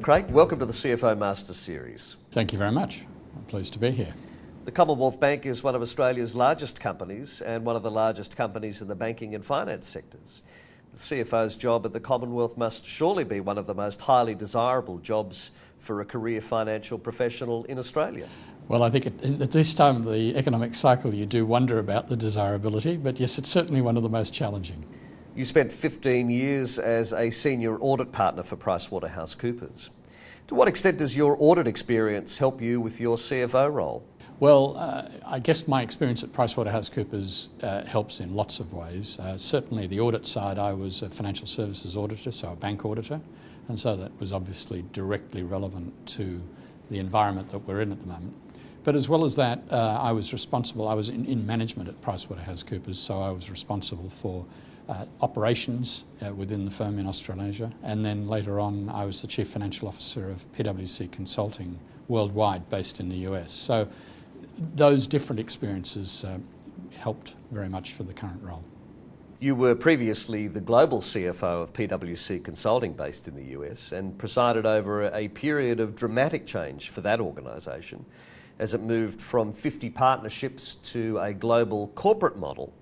Craig. Welcome to the CFO Masters Series. Thank you very much. I'm pleased to be here. The Commonwealth Bank is one of Australia's largest companies and one of the largest companies in the banking and finance sectors. The CFO's job at the Commonwealth must surely be one of the most highly desirable jobs for a career financial professional in Australia. Well, I think at this time of the economic cycle you do wonder about the desirability, but yes, it's certainly one of the most challenging. You spent 15 years as a senior audit partner for PricewaterhouseCoopers. To what extent does your audit experience help you with your CFO role? Well, I guess my experience at PricewaterhouseCoopers helps in lots of ways. Certainly the audit side, I was a financial services auditor, so a bank auditor, and so that was obviously directly relevant to the environment that we're in at the moment. But as well as that, I was in management at PricewaterhouseCoopers, so I was responsible for operations within the firm in Australasia, and then later on I was the Chief Financial Officer of PwC Consulting worldwide, based in the US. So those different experiences helped very much for the current role. You were previously the global CFO of PwC Consulting, based in the US, and presided over a period of dramatic change for that organisation as it moved from 50 partnerships to a global corporate model.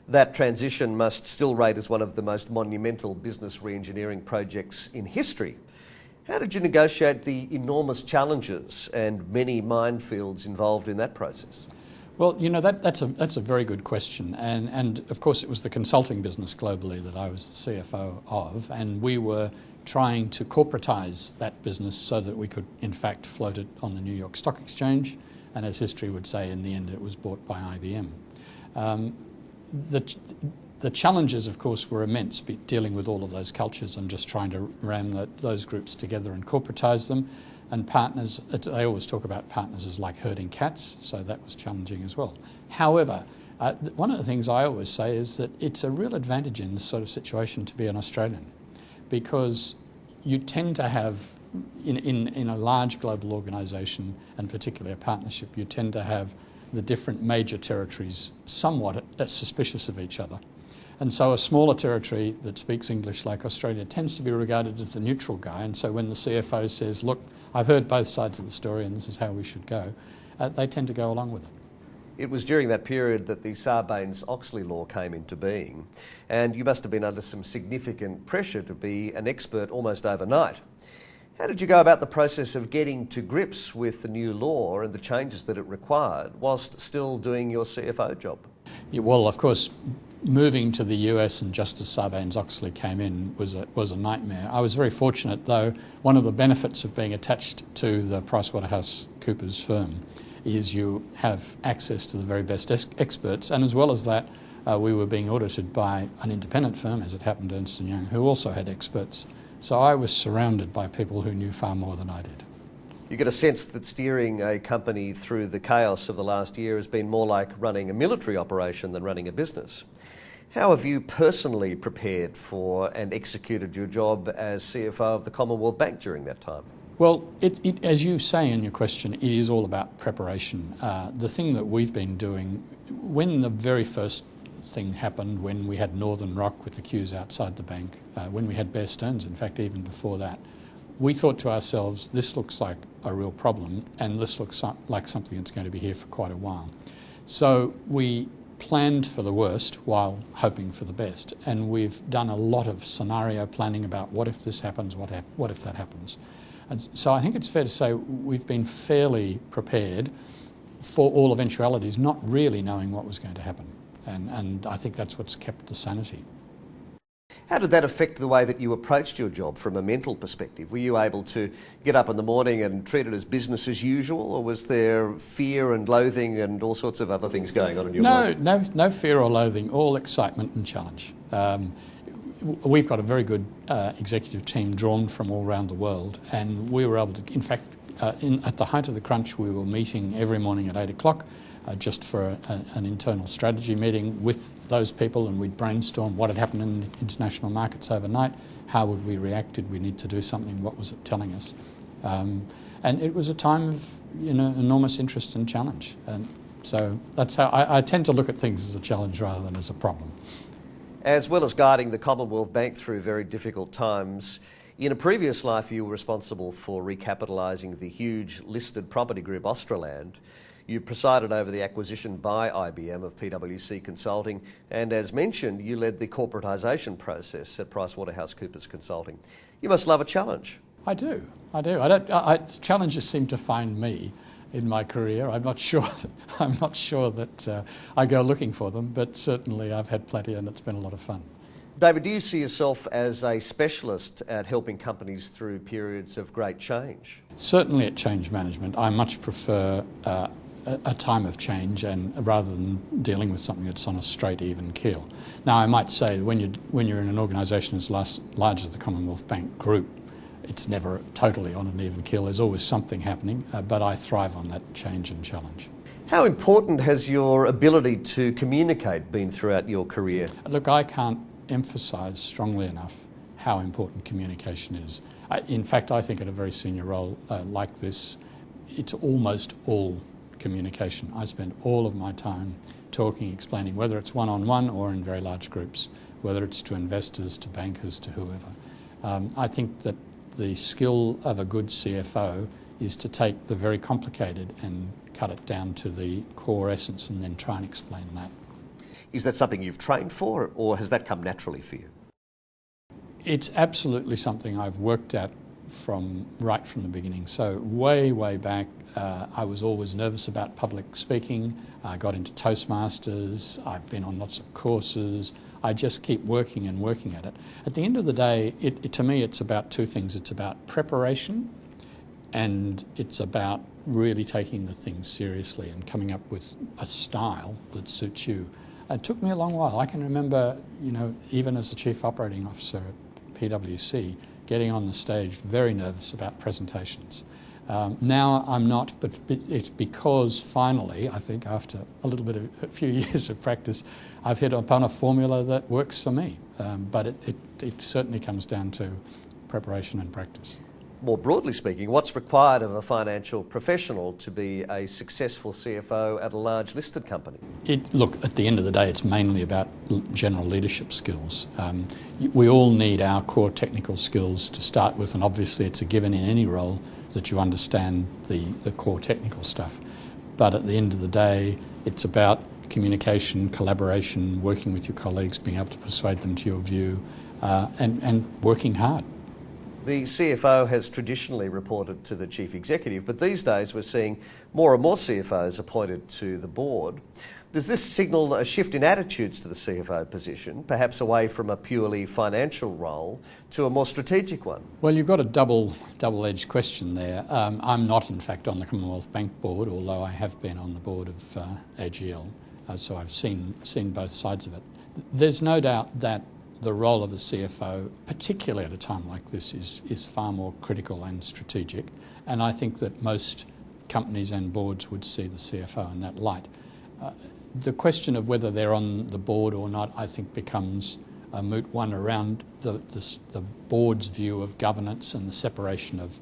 That transition must still rate as one of the most monumental business re-engineering projects in history. How did you negotiate the enormous challenges and many minefields involved in that process? Well, you know, that's a very good question. And of course it was the consulting business globally that I was the CFO of, and we were trying to corporatise that business so that we could in fact float it on the New York Stock Exchange, and as history would say, in the end it was bought by IBM. The challenges, of course, were immense, dealing with all of those cultures and just trying to ram those groups together and corporatise them. And partners, they always talk about partners as like herding cats, so that was challenging as well. However, one of the things I always say is that it's a real advantage in this sort of situation to be an Australian, because you tend to have, in a large global organisation, and particularly a partnership, you tend to have the different major territories somewhat suspicious of each other. And so a smaller territory that speaks English like Australia tends to be regarded as the neutral guy, and so when the CFO says, look, I've heard both sides of the story and this is how we should go, they tend to go along with it. It was during that period that the Sarbanes-Oxley law came into being, and you must have been under some significant pressure to be an expert almost overnight. How did you go about the process of getting to grips with the new law and the changes that it required whilst still doing your CFO job? Yeah, well, of course, moving to the US and just as Sarbanes-Oxley came in was a nightmare. I was very fortunate, though. One of the benefits of being attached to the PricewaterhouseCoopers firm is you have access to the very best experts, and as well as that, we were being audited by an independent firm, as it happened, Ernst & Young, who also had experts. So I was surrounded by people who knew far more than I did. You get a sense that steering a company through the chaos of the last year has been more like running a military operation than running a business. How have you personally prepared for and executed your job as CFO of the Commonwealth Bank during that time? Well, as you say in your question, it is all about preparation. The thing that we've been doing, when the very first thing happened, when we had Northern Rock with the queues outside the bank, when we had Bear Stearns, in fact, even before that, we thought to ourselves, this looks like a real problem, and this looks like something that's going to be here for quite a while. So we planned for the worst while hoping for the best, and we've done a lot of scenario planning about what if this happens, what if that happens. And so I think it's fair to say we've been fairly prepared for all eventualities, not really knowing what was going to happen. And I think that's what's kept the sanity. How did that affect the way that you approached your job from a mental perspective? Were you able to get up in the morning and treat it as business as usual, or was there fear and loathing and all sorts of other things going on in your mind? No fear or loathing, all excitement and challenge. We've got a very good executive team drawn from all around the world, and we were able to, in fact, at the height of the crunch, we were meeting every morning at 8 o'clock. Just for an internal strategy meeting with those people, and we'd brainstorm what had happened in the international markets overnight, how would we react, did we need to do something, what was it telling us. And it was a time of enormous interest and challenge. And so that's how I tend to look at things as a challenge rather than as a problem. As well as guiding the Commonwealth Bank through very difficult times, In a previous life, you were responsible for recapitalising the huge listed property group Australand. You presided over the acquisition by IBM of PwC Consulting, and as mentioned, you led the corporatisation process at PricewaterhouseCoopers Consulting. You must love a challenge. I do. Challenges seem to find me in my career. I'm not sure that I go looking for them, but certainly I've had plenty, and it's been a lot of fun. David, do you see yourself as a specialist at helping companies through periods of great change? Certainly at change management. I much prefer a time of change, and rather than dealing with something that's on a straight, even keel. Now, I might say when you're in an organisation as large as the Commonwealth Bank group, it's never totally on an even keel. There's always something happening, but I thrive on that change and challenge. How important has your ability to communicate been throughout your career? Look, I can't emphasise strongly enough how important communication is. In fact, I think at a very senior role like this, it's almost all communication. I spend all of my time talking, explaining, whether it's one-on-one or in very large groups, whether it's to investors, to bankers, to whoever. I think that the skill of a good CFO is to take the very complicated and cut it down to the core essence and then try and explain that. Is that something you've trained for, or has that come naturally for you? It's absolutely something I've worked at right from the beginning. So way back, I was always nervous about public speaking. I got into Toastmasters. I've been on lots of courses. I just keep working and working at it. At the end of the day, to me, it's about two things. It's about preparation, and it's about really taking the things seriously and coming up with a style that suits you. It took me a long while. I can remember, even as the Chief Operating Officer at PwC, getting on the stage very nervous about presentations. Now I'm not, but it's because finally, I think after a few years of practice, I've hit upon a formula that works for me. But it certainly comes down to preparation and practice. More broadly speaking, what's required of a financial professional to be a successful CFO at a large listed company? Look, at the end of the day, it's mainly about general leadership skills. We all need our core technical skills to start with, and obviously it's a given in any role that you understand the core technical stuff. But at the end of the day, it's about communication, collaboration, working with your colleagues, being able to persuade them to your view, and working hard. The CFO has traditionally reported to the Chief Executive, but these days we're seeing more and more CFOs appointed to the board. Does this signal a shift in attitudes to the CFO position, perhaps away from a purely financial role to a more strategic one? Well, you've got a double-edged question there. I'm not, in fact, on the Commonwealth Bank board, although I have been on the board of AGL, so I've seen both sides of it. There's no doubt that the role of the CFO, particularly at a time like this, is far more critical and strategic, and I think that most companies and boards would see the CFO in that light. The question of whether they're on the board or not, I think, becomes a moot one around the board's view of governance and the separation of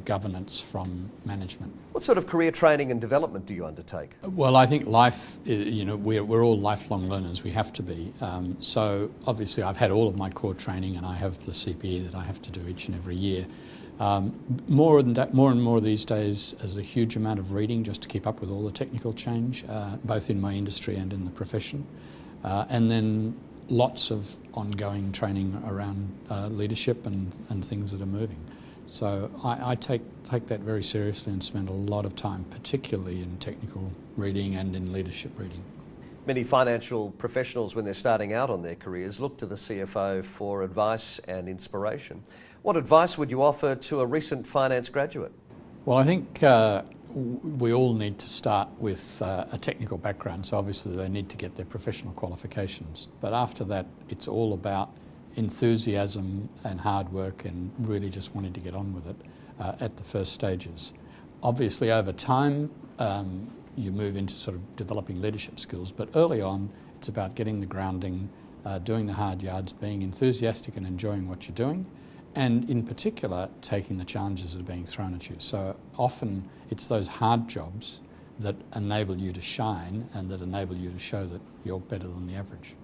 governance from management. What sort of career training and development do you undertake? Well, I think life, we're all lifelong learners. We have to be. So obviously I've had all of my core training, and I have the CPE that I have to do each and every year. More and more these days, there's a huge amount of reading just to keep up with all the technical change, both in my industry and in the profession. And then lots of ongoing training around leadership and things that are moving. So I take that very seriously and spend a lot of time, particularly in technical reading and in leadership reading. Many financial professionals, when they're starting out on their careers, look to the CFO for advice and inspiration. What advice would you offer to a recent finance graduate? Well, I think we all need to start with a technical background, so obviously they need to get their professional qualifications. But after that, it's all about enthusiasm and hard work and really just wanting to get on with it at the first stages. Obviously, over time, you move into sort of developing leadership skills, but early on, it's about getting the grounding, doing the hard yards, being enthusiastic and enjoying what you're doing, and in particular, taking the challenges that are being thrown at you. So often, it's those hard jobs that enable you to shine and that enable you to show that you're better than the average.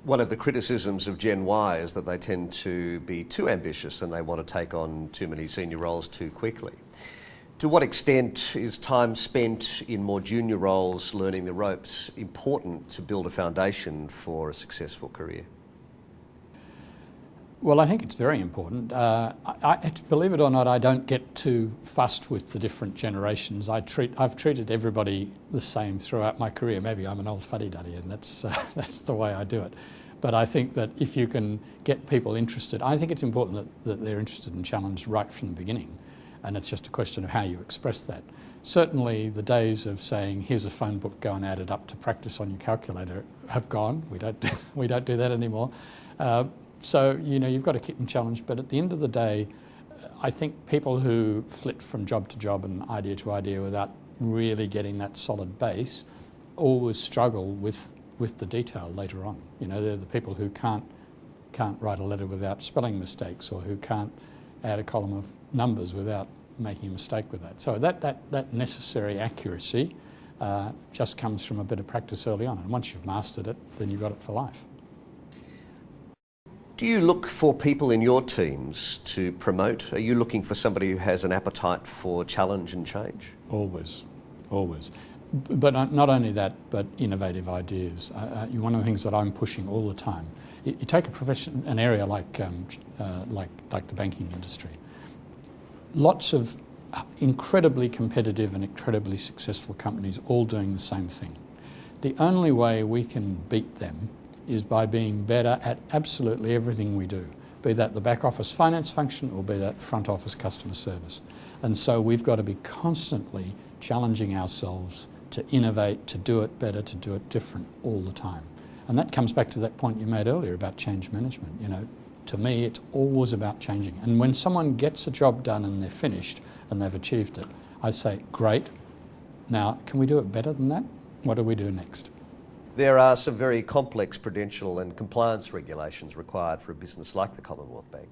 One of the criticisms of Gen Y is that they tend to be too ambitious and they want to take on too many senior roles too quickly. To what extent is time spent in more junior roles learning the ropes important to build a foundation for a successful career? Well, I think it's very important. Believe it or not, I don't get too fussed with the different generations. I've treated everybody the same throughout my career. Maybe I'm an old fuddy-duddy and that's the way I do it. But I think that if you can get people interested, I think it's important that they're interested and challenged right from the beginning. And it's just a question of how you express that. Certainly the days of saying, here's a phone book, go and add it up to practice on your calculator have gone. We don't do that anymore. So, you've got to keep them challenged, but at the end of the day, I think people who flit from job to job and idea to idea without really getting that solid base always struggle with the detail later on. They're the people who can't write a letter without spelling mistakes, or who can't add a column of numbers without making a mistake with that. So that necessary accuracy just comes from a bit of practice early on, and once you've mastered it, then you've got it for life. Do you look for people in your teams to promote? Are you looking for somebody who has an appetite for challenge and change? Always. But not only that, but innovative ideas. One of the things that I'm pushing all the time, you take an area like the banking industry. Lots of incredibly competitive and incredibly successful companies all doing the same thing. The only way we can beat them is by being better at absolutely everything we do, be that the back office finance function or be that front office customer service. And so we've got to be constantly challenging ourselves to innovate, to do it better, to do it different all the time. And that comes back to that point you made earlier about change management. To me, it's always about changing. And when someone gets a job done and they're finished and they've achieved it, I say, great, now can we do it better than that? What do we do next? There are some very complex prudential and compliance regulations required for a business like the Commonwealth Bank.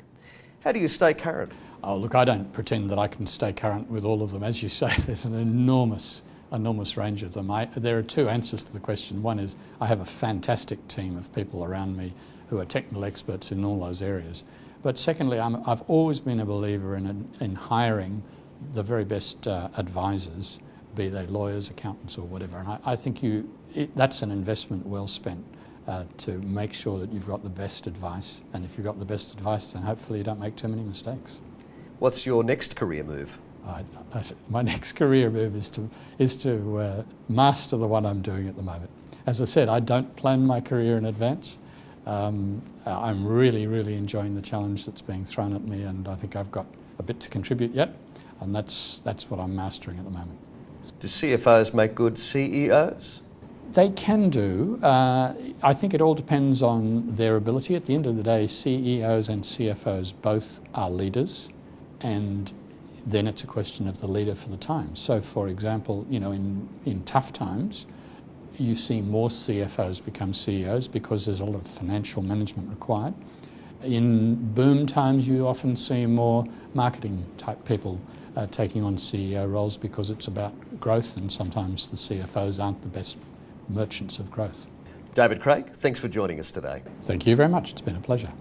How do you stay current? Oh, look, I don't pretend that I can stay current with all of them. As you say, there's an enormous range of them. There are two answers to the question. One is I have a fantastic team of people around me who are technical experts in all those areas. But secondly, I've always been a believer in hiring the very best advisors, be they lawyers, accountants or whatever. And I think that's an investment well spent to make sure that you've got the best advice. And if you've got the best advice, then hopefully you don't make too many mistakes. What's your next career move? My next career move is to master the one I'm doing at the moment. As I said, I don't plan my career in advance. I'm really, really enjoying the challenge that's being thrown at me, and I think I've got a bit to contribute yet, and that's what I'm mastering at the moment. Do CFOs make good CEOs? They can do. I think it all depends on their ability. At the end of the day, CEOs and CFOs both are leaders, and then it's a question of the leader for the time. So, for example, in tough times, you see more CFOs become CEOs because there's a lot of financial management required. In boom times, you often see more marketing type people taking on CEO roles because it's about growth, and sometimes the CFOs aren't the best merchants of growth. David Craig, thanks for joining us today. Thank you very much. It's been a pleasure.